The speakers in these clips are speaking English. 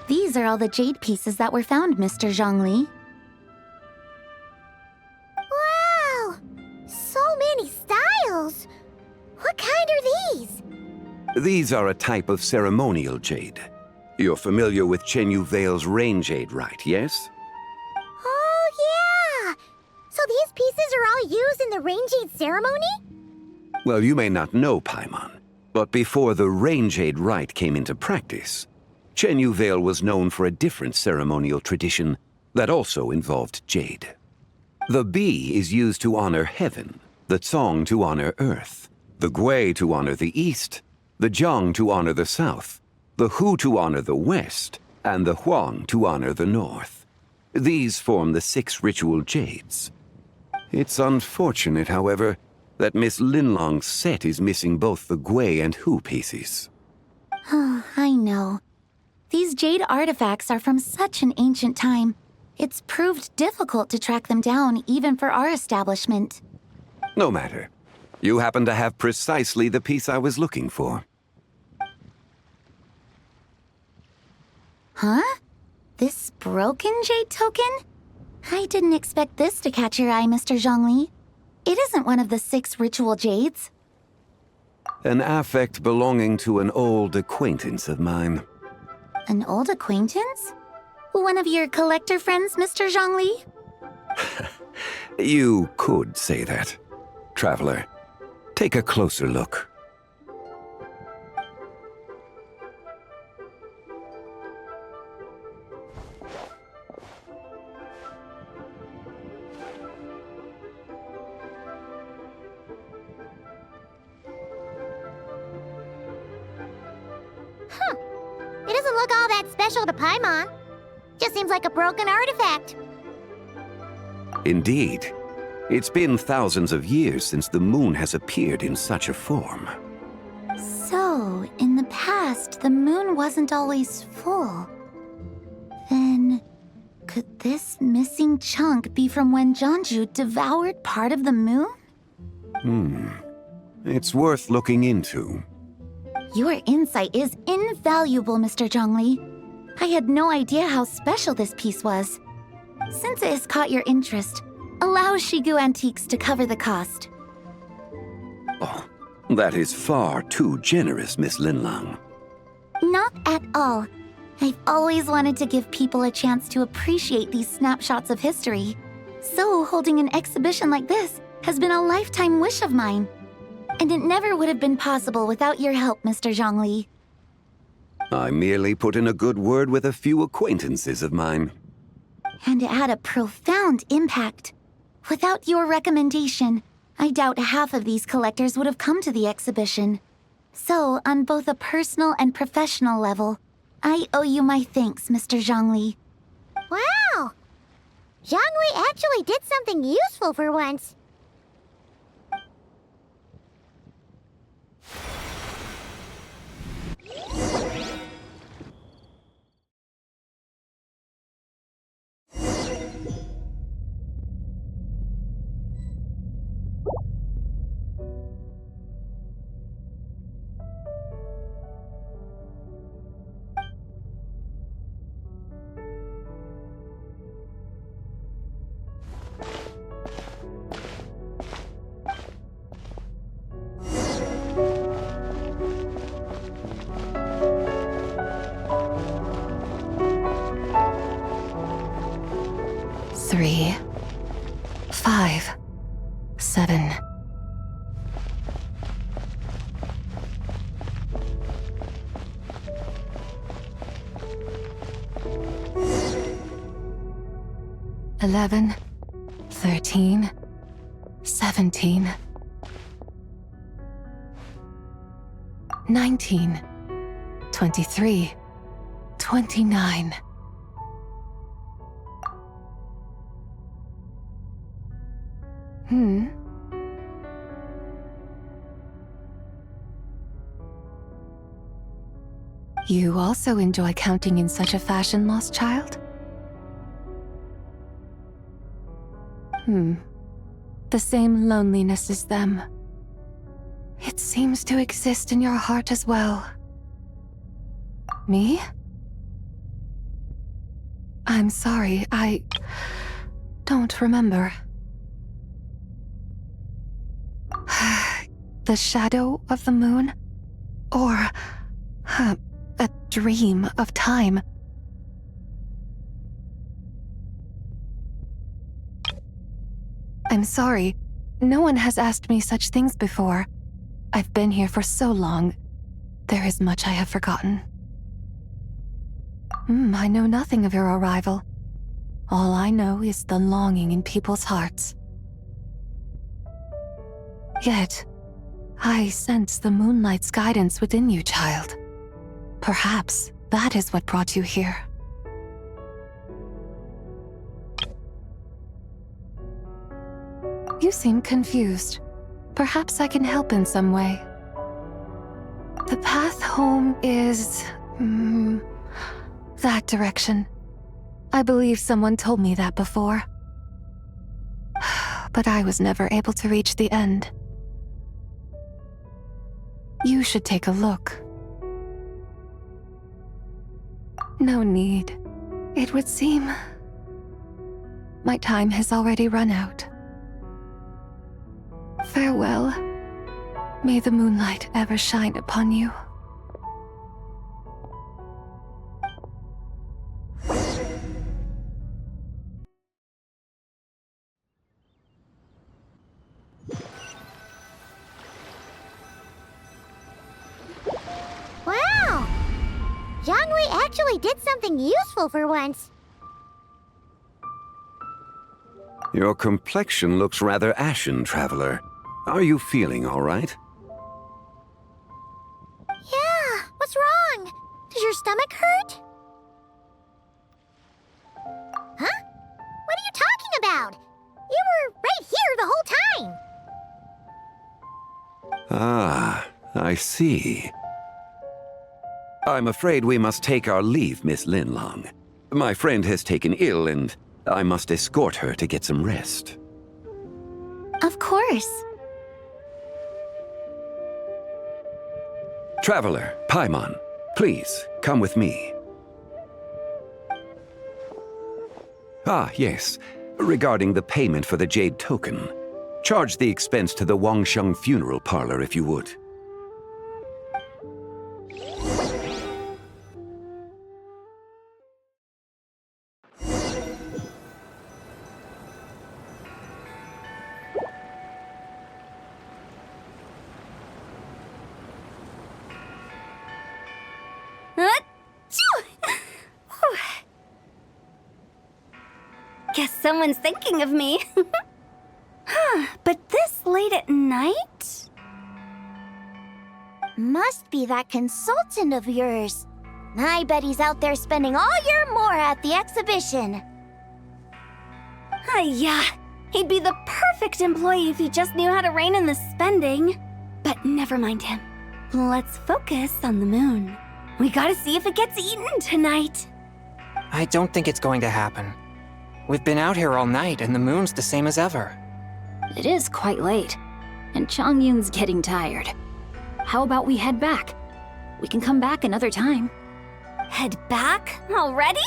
These are all the jade pieces that were found, Mr. Zhongli. Wow! So many styles! What kind are these? These are a type of ceremonial jade. You're familiar with Chen Yu Vale's rain jade, right, yes? Oh, yeah! So these pieces are all used in the rain jade ceremony? Well, you may not know, Paimon, but before the rain jade rite came into practice, Chen Yu Vale was known for a different ceremonial tradition that also involved jade. The bee is used to honor heaven, the Tsong to honor earth, the Gui to honor the east, the Zhang to honor the south, the Hu to honor the west, and the Huang to honor the north. These form the 6 ritual jades. It's unfortunate, however, that Miss Linlong's set is missing both the Gui and Hu pieces. Oh, I know. These jade artifacts are from such an ancient time. It's proved difficult to track them down, even for our establishment. No matter. You happen to have precisely the piece I was looking for. Huh? This broken jade token? I didn't expect this to catch your eye, Mr. Zhongli. It isn't one of the 6 ritual jades. An affect belonging to an old acquaintance of mine. An old acquaintance? One of your collector friends, Mr. Zhongli? You could say that. Traveler, take a closer look. It doesn't look all that special to Paimon. Just seems like a broken artifact. Indeed. It's been thousands of years since the moon has appeared in such a form. So, in the past, the moon wasn't always full. Then, could this missing chunk be from when Jianzhu devoured part of the moon? It's worth looking into. Your insight is invaluable, Mr. Zhongli. I had no idea how special this piece was. Since it has caught your interest, allow Shigu Antiques to cover the cost. Oh, that is far too generous, Miss Linlang. Not at all. I've always wanted to give people a chance to appreciate these snapshots of history. So holding an exhibition like this has been a lifetime wish of mine. And it never would have been possible without your help, Mr. Zhongli. I merely put in a good word with a few acquaintances of mine. And it had a profound impact. Without your recommendation, I doubt half of these collectors would have come to the exhibition. So, on both a personal and professional level, I owe you my thanks, Mr. Zhongli. Wow! Zhongli actually did something useful for once. Three, 5, 7. 11, 13, 17, 19, 23, 29. You also enjoy counting in such a fashion, lost child? The same loneliness as them. It seems to exist in your heart as well. Me? I'm sorry, I don't remember. The shadow of the moon? Or a dream of time? I'm sorry. No one has asked me such things before. I've been here for so long. There is much I have forgotten. I know nothing of your arrival. All I know is the longing in people's hearts. Yet, I sense the moonlight's guidance within you, child. Perhaps that is what brought you here. You seem confused. Perhaps I can help in some way. The path home is... that direction. I believe someone told me that before. But I was never able to reach the end. You should take a look. No need. It would seem... my time has already run out. Farewell. May the moonlight ever shine upon you. Wow! ZHONGLI actually did something useful for once. Your complexion looks rather ashen, traveler. Are you feeling all right? Yeah, what's wrong? Does your stomach hurt? Huh? What are you talking about? You were right here the whole time. Ah, I see. I'm afraid we must take our leave, Miss Linlong. My friend has taken ill and I must escort her to get some rest. Of course. Traveler, Paimon, please, come with me. Ah, yes. Regarding the payment for the jade token. Charge the expense to the Wangsheng funeral parlor if you would. Guess someone's thinking of me. But this late at night? Must be that consultant of yours. I bet he's out there spending all year more at the exhibition. Yeah, he'd be the perfect employee if he just knew how to rein in the spending. But never mind him. Let's focus on the moon. We gotta see if it gets eaten tonight. I don't think it's going to happen. We've been out here all night and the moon's the same as ever. It is quite late, and Chongyun's getting tired. How about we head back? We can come back another time. Head back? Already?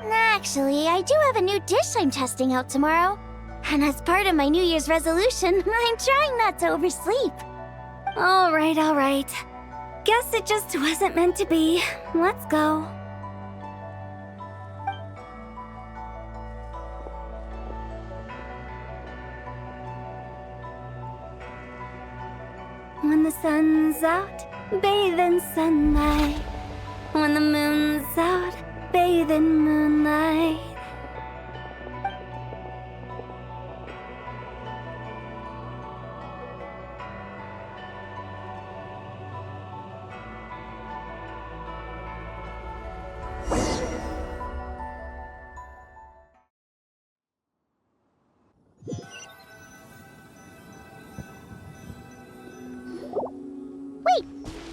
Actually, I do have a new dish I'm testing out tomorrow. And as part of my New Year's resolution, I'm trying not to oversleep. All right. Guess it just wasn't meant to be. Let's go. When the sun's out, bathe in sunlight. When the moon's out, bathe in moonlight.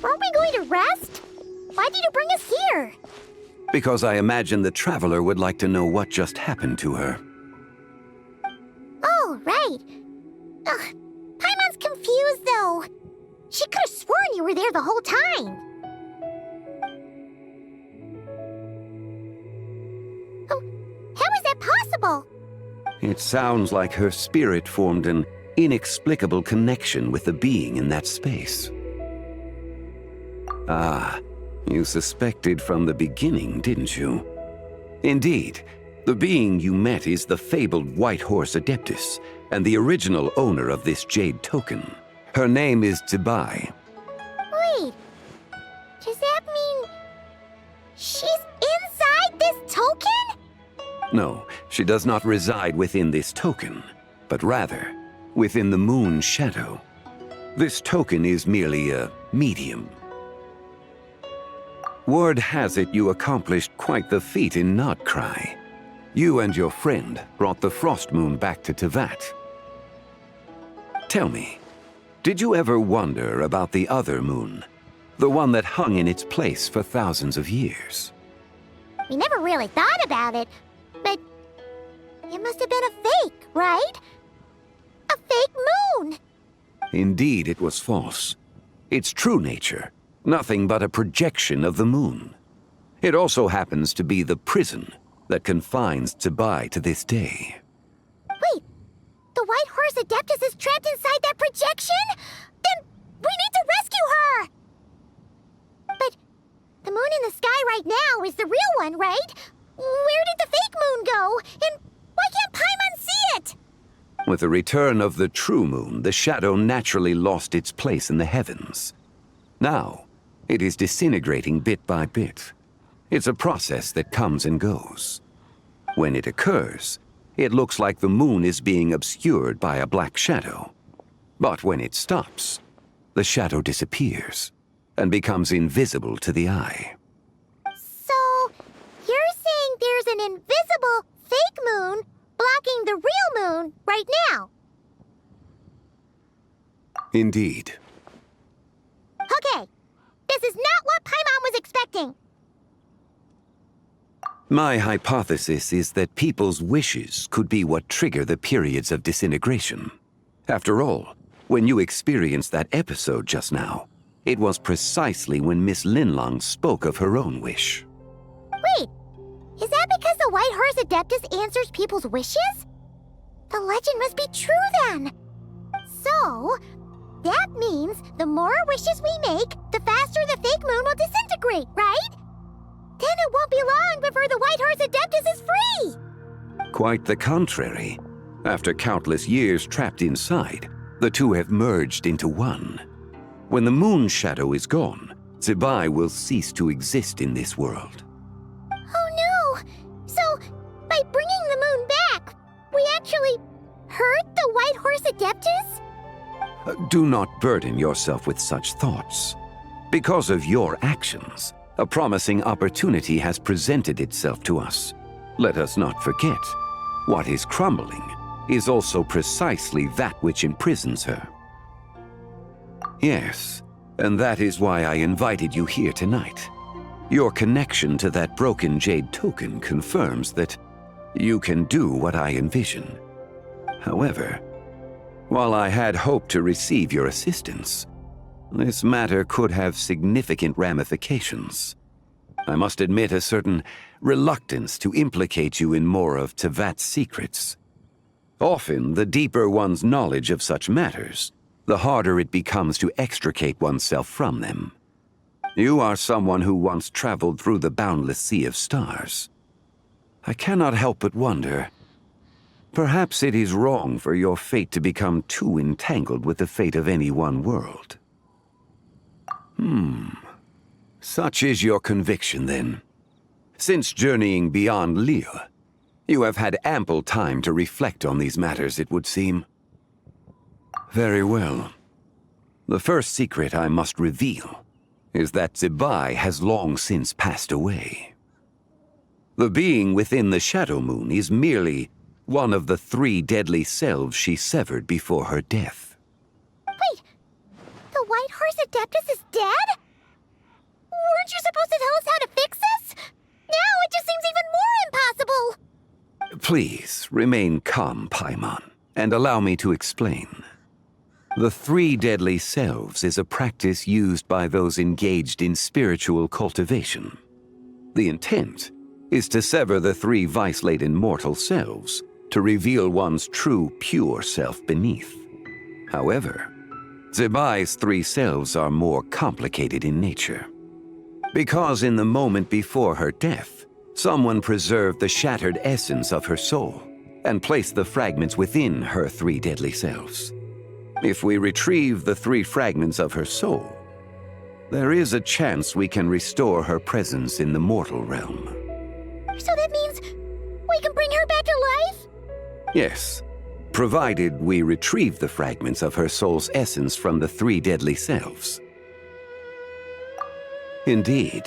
Weren't we going to rest? Why did you bring us here? Because I imagine the traveler would like to know what just happened to her. Oh, right. Ugh, Paimon's confused, though. She could have sworn you were there the whole time. How is that possible? It sounds like her spirit formed an inexplicable connection with the being in that space. Ah, you suspected from the beginning, didn't you? Indeed, the being you met is the fabled White Horse Adeptus, and the original owner of this jade token. Her name is ZIBAI. Wait, does that mean she's inside this token? No, she does not reside within this token, but rather within the moon's shadow. This token is merely a medium. Word has it you accomplished quite the feat in Notcry. You and your friend brought the Frost Moon back to Teyvat. Tell me, did you ever wonder about the other moon? The one that hung in its place for thousands of years? We never really thought about it, but it must have been a fake, right? A fake moon! Indeed, it was false. Its true nature, nothing but a projection of the moon. It also happens to be the prison that confines ZIBAI to this day. Wait, the White Horse Adeptus is trapped inside that projection? Then we need to rescue her! But the moon in the sky right now is the real one, right? Where did the fake moon go? And why can't Paimon see it? With the return of the true moon, the shadow naturally lost its place in the heavens. Now, it is disintegrating bit by bit. It's a process that comes and goes. When it occurs, it looks like the moon is being obscured by a black shadow. But when it stops, the shadow disappears and becomes invisible to the eye. So, you're saying there's an invisible fake moon blocking the real moon right now? Indeed. Okay, this is not what Paimon was expecting. My hypothesis is that people's wishes could be what trigger the periods of disintegration. After all, when you experienced that episode just now, it was precisely when Miss Linlong spoke of her own wish. Wait, is that because the White Horse Adeptus answers people's wishes? The legend must be true then. So, that means the more wishes we make, the faster the fake moon will disintegrate, right? Then it won't be long before the White Horse Adeptus is free! Quite the contrary. After countless years trapped inside, the two have merged into one. When the moon shadow is gone, ZIBAI will cease to exist in this world. Oh no! So, by bringing the moon back, we actually hurt the White Horse Adeptus? Do not burden yourself with such thoughts. Because of your actions, a promising opportunity has presented itself to us. Let us not forget, what is crumbling is also precisely that which imprisons her. Yes, and that is why I invited you here tonight. Your connection to that broken jade token confirms that you can do what I envision. However, while I had hoped to receive your assistance, this matter could have significant ramifications. I must admit a certain reluctance to implicate you in more of Teyvat's secrets. Often, the deeper one's knowledge of such matters, the harder it becomes to extricate oneself from them. You are someone who once traveled through the boundless sea of stars. I cannot help but wonder, perhaps it is wrong for your fate to become too entangled with the fate of any one world. Such is your conviction, then. Since journeying beyond Lille, you have had ample time to reflect on these matters, it would seem. Very well. The first secret I must reveal is that ZIBAI has long since passed away. The being within the Shadow Moon is merely one of the 3 deadly selves she severed before her death. Wait, the White Horse Adeptus is dead? Weren't you supposed to tell us how to fix this? Now it just seems even more impossible! Please, remain calm, Paimon, and allow me to explain. The 3 deadly selves is a practice used by those engaged in spiritual cultivation. The intent is to sever the three vice-laden mortal selves to reveal one's true, pure self beneath. However, ZIBAI's three selves are more complicated in nature. Because in the moment before her death, someone preserved the shattered essence of her soul and placed the fragments within her three deadly selves. If we retrieve the three fragments of her soul, there is a chance we can restore her presence in the mortal realm. So that means we can bring her back to life? Yes, provided we retrieve the fragments of her soul's essence from the three deadly selves. Indeed,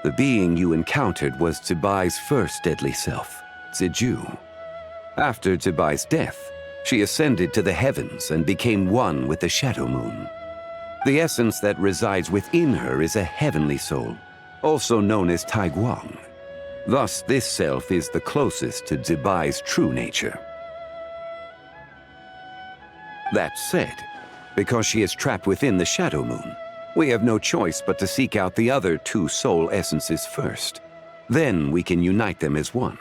the being you encountered was ZIBAI's first deadly self, ZHONGLI. After ZIBAI's death, she ascended to the heavens and became one with the Shadow Moon. The essence that resides within her is a heavenly soul, also known as Taiguang. Thus, this self is the closest to ZIBAI's true nature. That said, because she is trapped within the Shadow Moon, we have no choice but to seek out the other two soul essences first. Then we can unite them as one.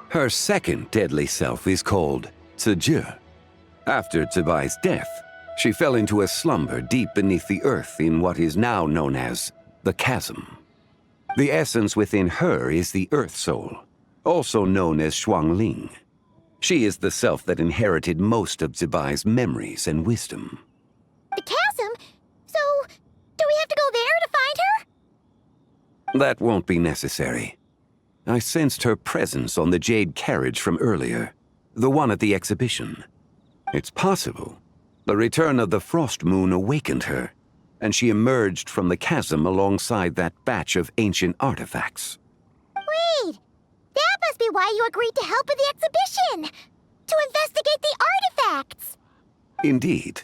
Her second deadly self is called ZHONGLI. After ZIBAI's death, she fell into a slumber deep beneath the earth in what is now known as the Chasm. The essence within her is the Earth Soul, also known as ZHONGLI. She is the self that inherited most of ZIBAI's memories and wisdom. The chasm? So, do we have to go there to find her? That won't be necessary. I sensed her presence on the jade carriage from earlier, the one at the exhibition. It's possible the return of the frost moon awakened her, and she emerged from the chasm alongside that batch of ancient artifacts. Wait! That must be why you agreed to help with the exhibition! To investigate the artifacts! Indeed.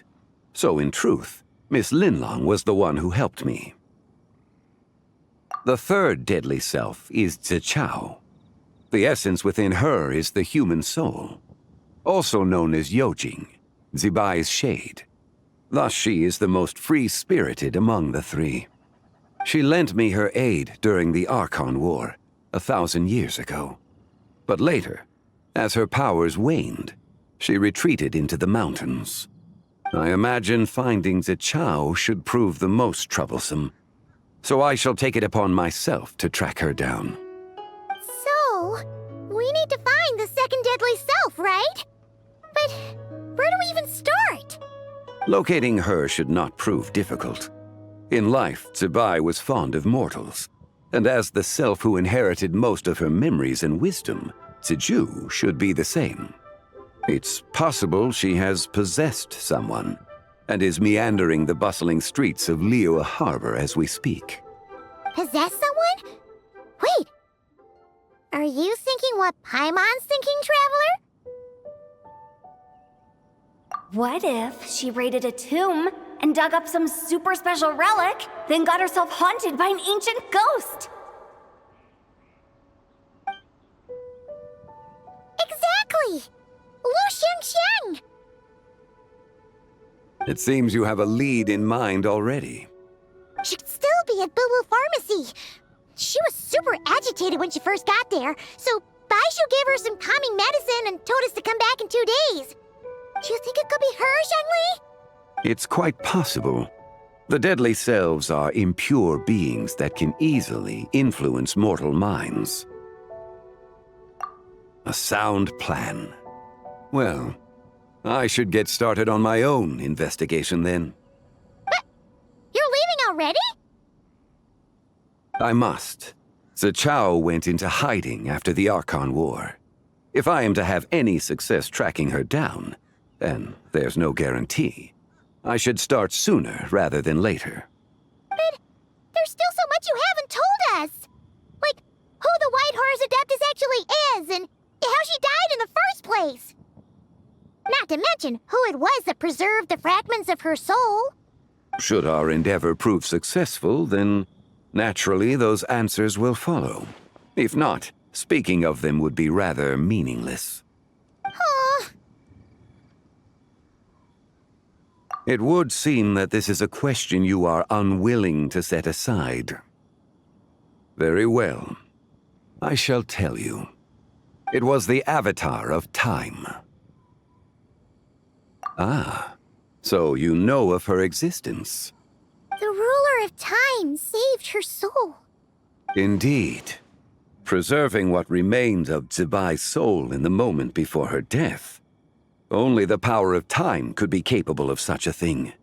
So in truth, Miss Linlong was the one who helped me. The third deadly self is Zichao. The essence within her is the human soul, also known as Yojing, Zibai's shade. Thus she is the most free-spirited among the three. She lent me her aid during the Archon War 1,000 years ago. But later, as her powers waned, she retreated into the mountains. I imagine finding Zichao should prove the most troublesome, so I shall take it upon myself to track her down. So, we need to find the second deadly self, right? But where do we even start? Locating her should not prove difficult. In life, Zibai was fond of mortals, and as the self who inherited most of her memories and wisdom, Ziju should be the same. It's possible she has possessed someone, and is meandering the bustling streets of Liyue Harbor as we speak. Possess someone? Wait! Are you thinking what Paimon's thinking, Traveler? What if she raided a tomb and dug up some super special relic, then got herself haunted by an ancient ghost? Exactly! Lu Xingxiang! It seems you have a lead in mind already. She'd still be at Boo Boo Pharmacy. She was super agitated when she first got there, so Baishu gave her some calming medicine and told us to come back in 2 days. Do you think it could be her, Zhongli? It's quite possible. The deadly selves are impure beings that can easily influence mortal minds. A sound plan. Well, I should get started on my own investigation then. But you're leaving already? I must. Zichao went into hiding after the Archon War. If I am to have any success tracking her down, and there's no guarantee, I should start sooner rather than later. But there's still so much you haven't told us! Like, who the White Horse Adeptus actually is, and how she died in the first place! Not to mention who it was that preserved the fragments of her soul. Should our endeavor prove successful, then naturally those answers will follow. If not, speaking of them would be rather meaningless. Huh. It would seem that this is a question you are unwilling to set aside. Very well. I shall tell you. It was the avatar of time. Ah, so you know of her existence. The ruler of time saved her soul. Indeed. Preserving what remained of Zibai's soul in the moment before her death. Only the power of time could be capable of such a thing.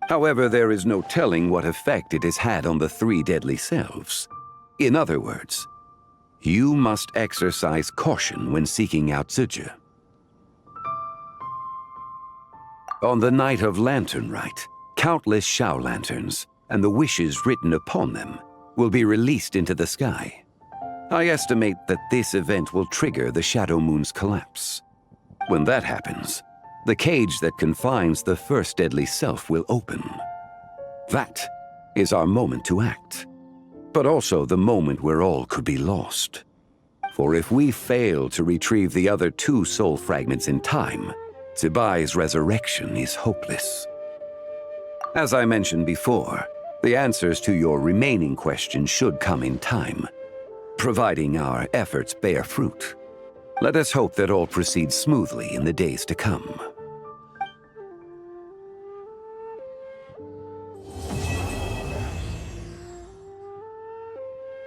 However, there is no telling what effect it has had on the three deadly selves. In other words, you must exercise caution when seeking out ZHONGLI. On the night of Lantern Rite, countless Shao lanterns, and the wishes written upon them, will be released into the sky. I estimate that this event will trigger the Shadow Moon's collapse. When that happens, the cage that confines the first deadly self will open. That is our moment to act, but also the moment where all could be lost. For if we fail to retrieve the other two soul fragments in time, Zibai's resurrection is hopeless. As I mentioned before, the answers to your remaining questions should come in time, providing our efforts bear fruit. Let us hope that all proceeds smoothly in the days to come.